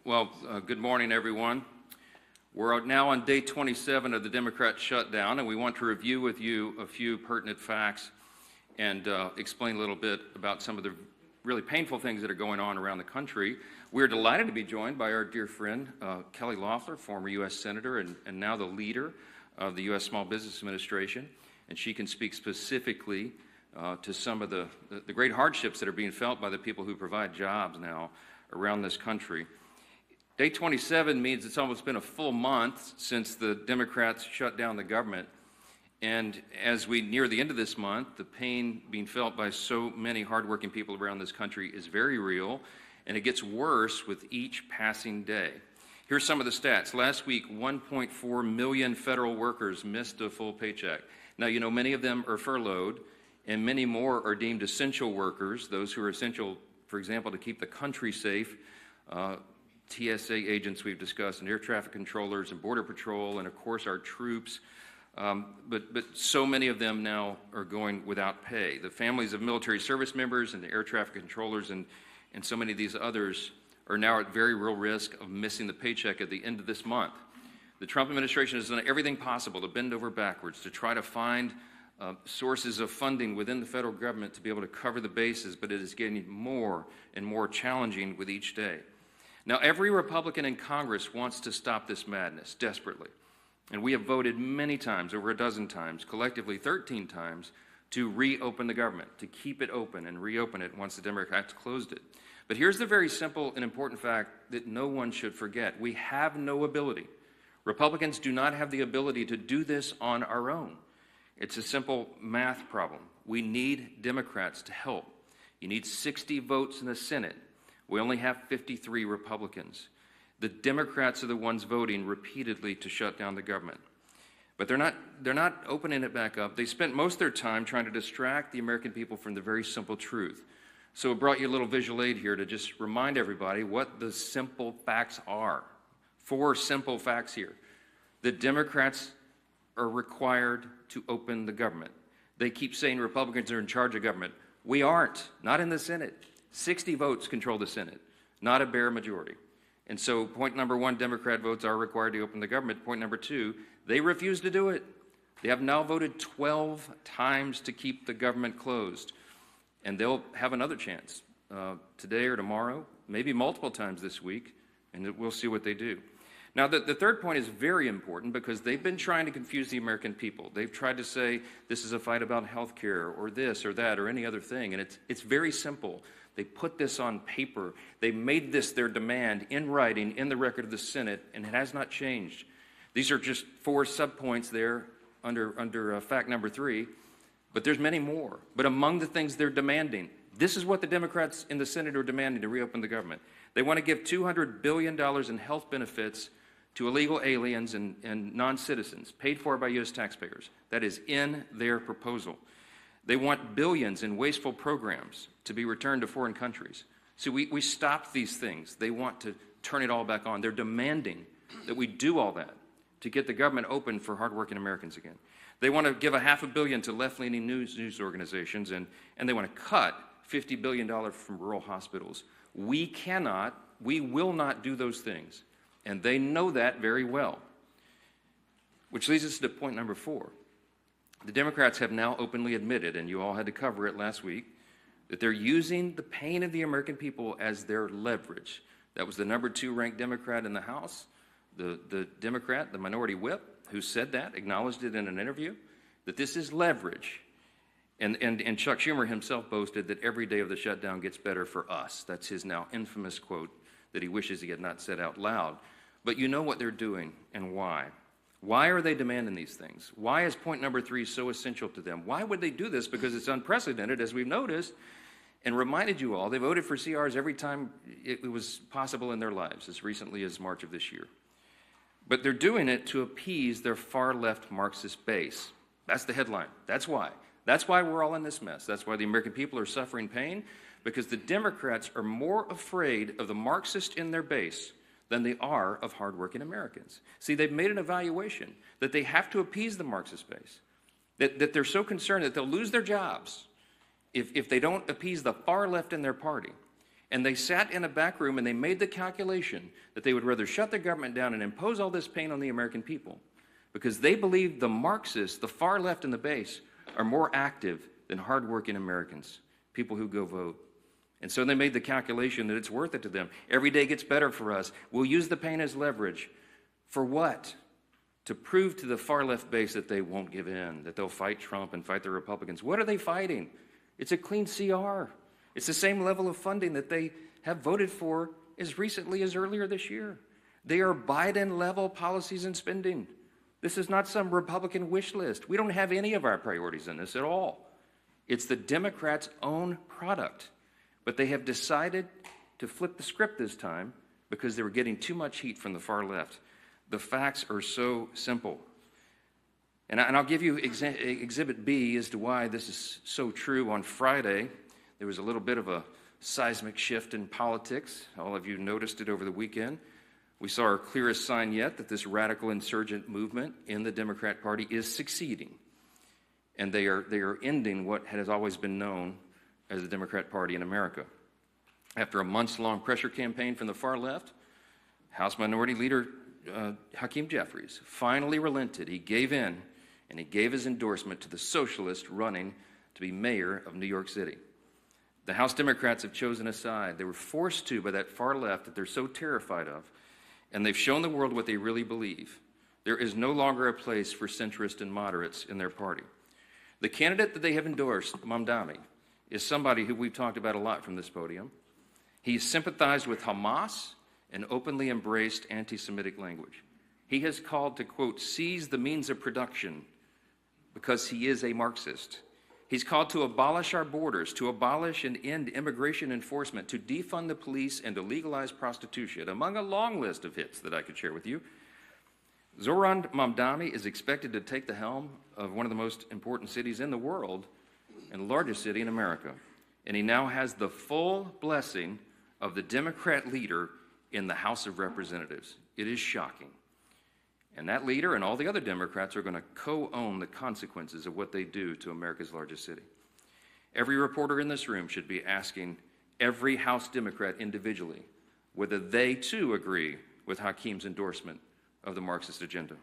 Well, good morning, everyone. We're now on day 27 of the Democrat shutdown, and we want to review with you a few pertinent facts and explain a little bit about some of the really painful things that are going on around the country. We're delighted to be joined by our dear friend, Kelly Loeffler, former U.S. Senator and now the leader of the U.S. Small Business Administration, and she can speak specifically to some of the great hardships that are being felt by the people who provide jobs now around this country. Day 27 means it's almost been a full month since the Democrats shut down the government. And as we near the end of this month, the pain being felt by so many hardworking people around this country is very real, and it gets worse with each passing day. Here's some of the stats. Last week, 1.4 million federal workers missed a full paycheck. Now, you know, many of them are furloughed, and many more are deemed essential workers, those who are essential, for example, to keep the country safe. TSA agents we've discussed, and air traffic controllers and border patrol, and of course our troops. But so many of them now are going without pay. The families of military service members and the air traffic controllers and so many of these others are now at very real risk of missing the paycheck at the end of this month. The Trump administration has done everything possible to bend over backwards to try to find sources of funding within the federal government to be able to cover the bases, but it is getting more and more challenging with each day. Now, every Republican in Congress wants to stop this madness desperately, and we have voted many times, over a dozen times, collectively 13 times, to reopen the government, to keep it open and reopen it once the Democrats closed it. But here's the very simple and important fact that no one should forget. We have no ability. Republicans do not have the ability to do this on our own. It's a simple math problem. We need Democrats to help. You need 60 votes in the Senate. We only have 53 Republicans. The Democrats are the ones voting repeatedly to shut down the government. But they're not opening it back up. They spent most of their time trying to distract the American people from the very simple truth. So I brought you a little visual aid here to just remind everybody what the simple facts are. 4 simple facts here. The Democrats are required to open the government. They keep saying Republicans are in charge of government. We aren't, not in the Senate. 60 votes control the Senate, not a bare majority. And so point number 1, Democrat votes are required to open the government. Point number 2, they refuse to do it. They have now voted 12 times to keep the government closed. And they'll have another chance today or tomorrow, maybe multiple times this week, and we'll see what they do. Now, the third point is very important because they've been trying to confuse the American people. They've tried to say this is a fight about health care or this or that or any other thing, and it's very simple. They put this on paper. They made this their demand in writing in the record of the Senate, and it has not changed. These are just 4 subpoints there under fact number 3, but there's many more. But among the things they're demanding, this is what the Democrats in the Senate are demanding to reopen the government. They want to give $200 billion in health benefits to illegal aliens and non-citizens, paid for by U.S. taxpayers. That is in their proposal. They want billions in wasteful programs to be returned to foreign countries. So we stopped these things. They want to turn it all back on. They're demanding that we do all that to get the government open for hardworking Americans again. They want to give $500 million to left-leaning news organizations, and they want to cut $50 billion from rural hospitals. We will not do those things, and they know that very well. Which leads us to point number 4. The Democrats have now openly admitted, and you all had to cover it last week, that they're using the pain of the American people as their leverage. That was the number 2 ranked Democrat in the House, the Democrat, the minority whip, who said that, acknowledged it in an interview, that this is leverage. And Chuck Schumer himself boasted that every day of the shutdown gets better for us. That's his now infamous quote that he wishes he had not said out loud. But you know what they're doing and why. Why are they demanding these things? Why is point number 3 so essential to them? Why would they do this? Because it's unprecedented, as we've noticed, and reminded you all, they voted for CRs every time it was possible in their lives, as recently as March of this year. But they're doing it to appease their far-left Marxist base. That's the headline. That's why. That's why we're all in this mess. That's why the American people are suffering pain, because the Democrats are more afraid of the Marxist in their base than they are of hardworking Americans. See, they've made an evaluation that they have to appease the Marxist base, that they're so concerned that they'll lose their jobs if they don't appease the far left in their party. And they sat in a back room and they made the calculation that they would rather shut their government down and impose all this pain on the American people because they believe the Marxists, the far left and the base, are more active than hardworking Americans, people who go vote. And so they made the calculation that it's worth it to them. Every day gets better for us. We'll use the pain as leverage. For what? To prove to the far left base that they won't give in, that they'll fight Trump and fight the Republicans. What are they fighting? It's a clean CR. It's the same level of funding that they have voted for as recently as earlier this year. They are Biden-level policies and spending. This is not some Republican wish list. We don't have any of our priorities in this at all. It's the Democrats' own product. But they have decided to flip the script this time because they were getting too much heat from the far left. The facts are so simple. And I'll give you Exhibit B as to why this is so true. On Friday, there was a little bit of a seismic shift in politics. All of you noticed it over the weekend. We saw our clearest sign yet that this radical insurgent movement in the Democrat Party is succeeding. And they are ending what has always been known as the Democrat Party in America. After a months-long pressure campaign from the far left, House Minority Leader Hakeem Jeffries finally relented. He gave in, and he gave his endorsement to the socialist running to be mayor of New York City. The House Democrats have chosen a side. They were forced to by that far left that they're so terrified of, and they've shown the world what they really believe. There is no longer a place for centrists and moderates in their party. The candidate that they have endorsed, Mamdani, is somebody who we've talked about a lot from this podium. He's sympathized with Hamas and openly embraced anti-Semitic language. He has called to, quote, seize the means of production because he is a Marxist. He's called to abolish our borders, to abolish and end immigration enforcement, to defund the police, and to legalize prostitution, among a long list of hits that I could share with you. Zoran Mamdani is expected to take the helm of one of the most important cities in the world and the largest city in America. And he now has the full blessing of the Democrat leader in the House of Representatives. It is shocking. And that leader and all the other Democrats are going to co-own the consequences of what they do to America's largest city. Every reporter in this room should be asking every House Democrat individually whether they too agree with Hakeem's endorsement of the Marxist agenda.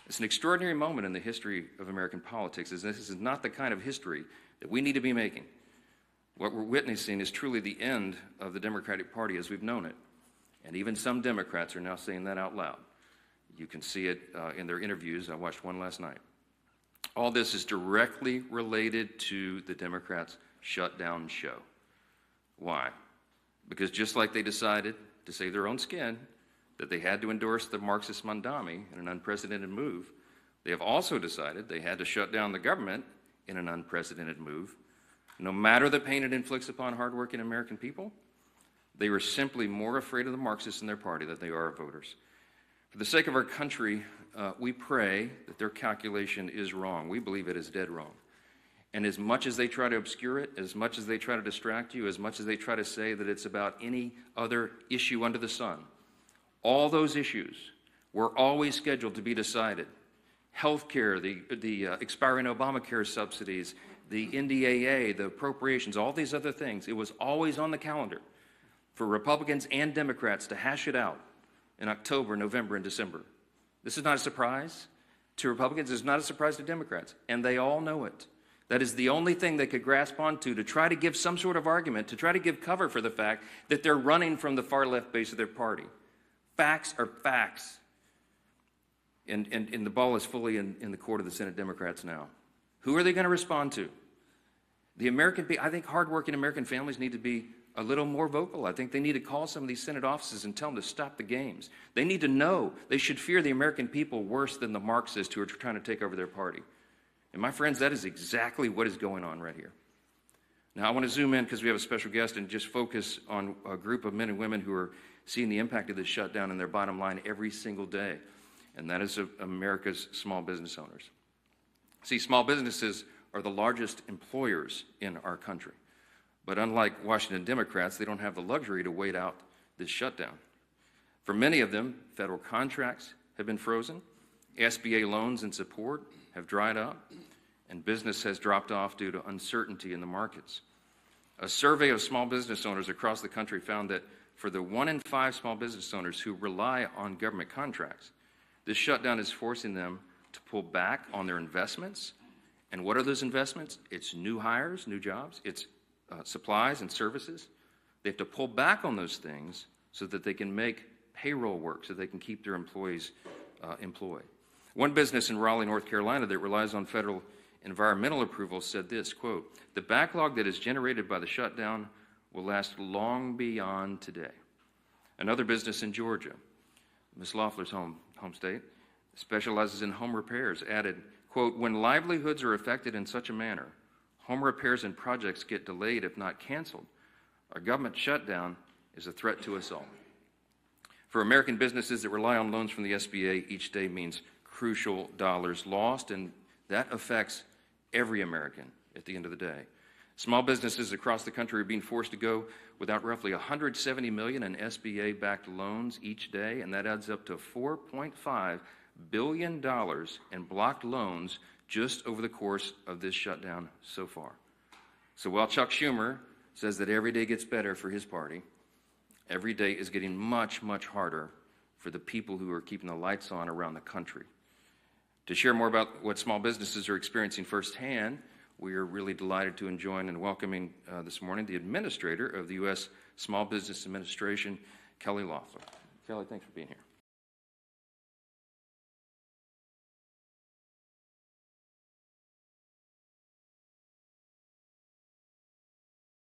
It's an extraordinary moment in the history of American politics, as this is not the kind of history that we need to be making. What we're witnessing is truly the end of the Democratic Party as we've known it. And even some Democrats are now saying that out loud. You can see it in their interviews. I watched one last night. All this is directly related to the Democrats' shutdown show. Why? Because just like they decided to save their own skin, that they had to endorse the Marxist Mamdani in an unprecedented move, they have also decided they had to shut down the government in an unprecedented move. No matter the pain it inflicts upon hardworking American people, they were simply more afraid of the Marxists in their party than they are of voters. For the sake of our country, we pray that their calculation is wrong. We believe it is dead wrong. And as much as they try to obscure it, as much as they try to distract you, as much as they try to say that it's about any other issue under the sun, all those issues were always scheduled to be decided. Health care, the expiring Obamacare subsidies, the NDAA, the appropriations, all these other things, it was always on the calendar for Republicans and Democrats to hash it out in October, November, and December. This is not a surprise to Republicans. It's not a surprise to Democrats, and they all know it. That is the only thing they could grasp onto to try to give some sort of argument, to try to give cover for the fact that they're running from the far left base of their party. Facts are facts. And the ball is fully in the court of the Senate Democrats now. Who are they going to respond to? The American people, I think hardworking American families need to be a little more vocal. I think they need to call some of these Senate offices and tell them to stop the games. They need to know they should fear the American people worse than the Marxists who are trying to take over their party. And my friends, that is exactly what is going on right here. Now, I want to zoom in because we have a special guest and just focus on a group of men and women who are seeing the impact of this shutdown in their bottom line every single day, and that is America's small business owners. See, small businesses are the largest employers in our country. But unlike Washington Democrats, they don't have the luxury to wait out this shutdown. For many of them, federal contracts have been frozen, SBA loans and support have dried up, and business has dropped off due to uncertainty in the markets. A survey of small business owners across the country found that for the 1 in 5 small business owners who rely on government contracts, this shutdown is forcing them to pull back on their investments. And what are those investments? It's new hires, new jobs. It's supplies and services. They have to pull back on those things so that they can make payroll work, so they can keep their employees employed. One business in Raleigh, North Carolina that relies on federal environmental approval said this, quote, "The backlog that is generated by the shutdown will last long beyond today." Another business in Georgia, Ms. Loeffler's home state, specializes in home repairs, added, quote, "When livelihoods are affected in such a manner, home repairs and projects get delayed if not canceled. Our government shutdown is a threat to us all." For American businesses that rely on loans from the SBA, each day means crucial dollars lost, and that affects every American at the end of the day. Small businesses across the country are being forced to go without roughly $170 million in SBA-backed loans each day, and that adds up to $4.5 billion in blocked loans just over the course of this shutdown so far. So while Chuck Schumer says that every day gets better for his party, every day is getting much, much harder for the people who are keeping the lights on around the country. To share more about what small businesses are experiencing firsthand, we are really delighted to join and welcoming this morning the administrator of the U.S. Small Business Administration, Kelly Loeffler. Kelly, thanks for being here.